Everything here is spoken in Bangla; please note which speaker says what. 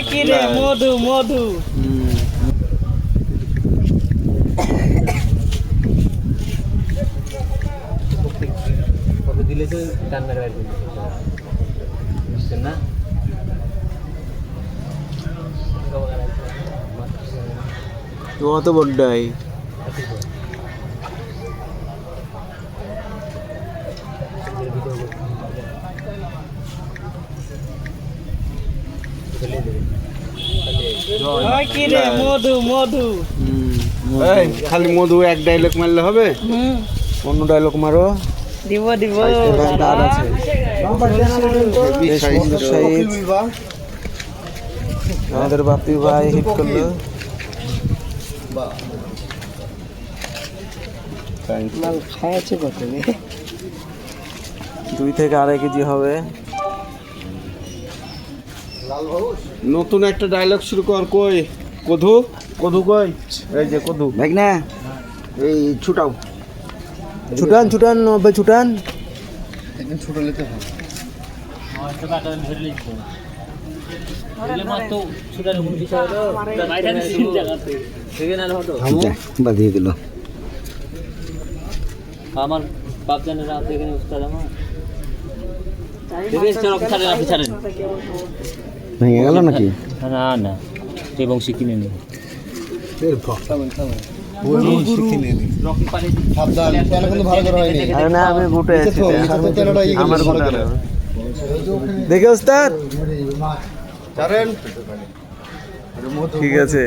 Speaker 1: কি রে মধু মধু
Speaker 2: দিলে তো কান্নার বাড়ি বুঝছেন না
Speaker 3: অত বড্ডাই
Speaker 1: কি রে মধু মধু
Speaker 3: খালি মধু এক ডায়লগ মারলে হবে অন্য ডায়লগ মারো
Speaker 1: দিব দিব
Speaker 3: দাঁত আছে আমাদের বাপি ভাই হিট করলো
Speaker 1: মাল খাইছে কত
Speaker 3: 2 থেকে 2.5 কেজি হবে নতুন একটা ডায়লগ শুরু কর কই কধু কধু কই এই যে কধু
Speaker 4: দেখ না এই ছুটাও
Speaker 3: ছুটান ছুটান ভাই ছুটান
Speaker 4: একদম ছোট লেতে হবে বাঁধিয়ে দিল
Speaker 2: আমার বাপ জানে রাত এখানে উস্তাদ আমার
Speaker 4: ভেঙে গেল নাকি
Speaker 2: না না এই বংশী কিনে নি
Speaker 3: আরে না আমি গুটে আছি আমার গুটে দেখে ওস্তাদ ঠিক আছে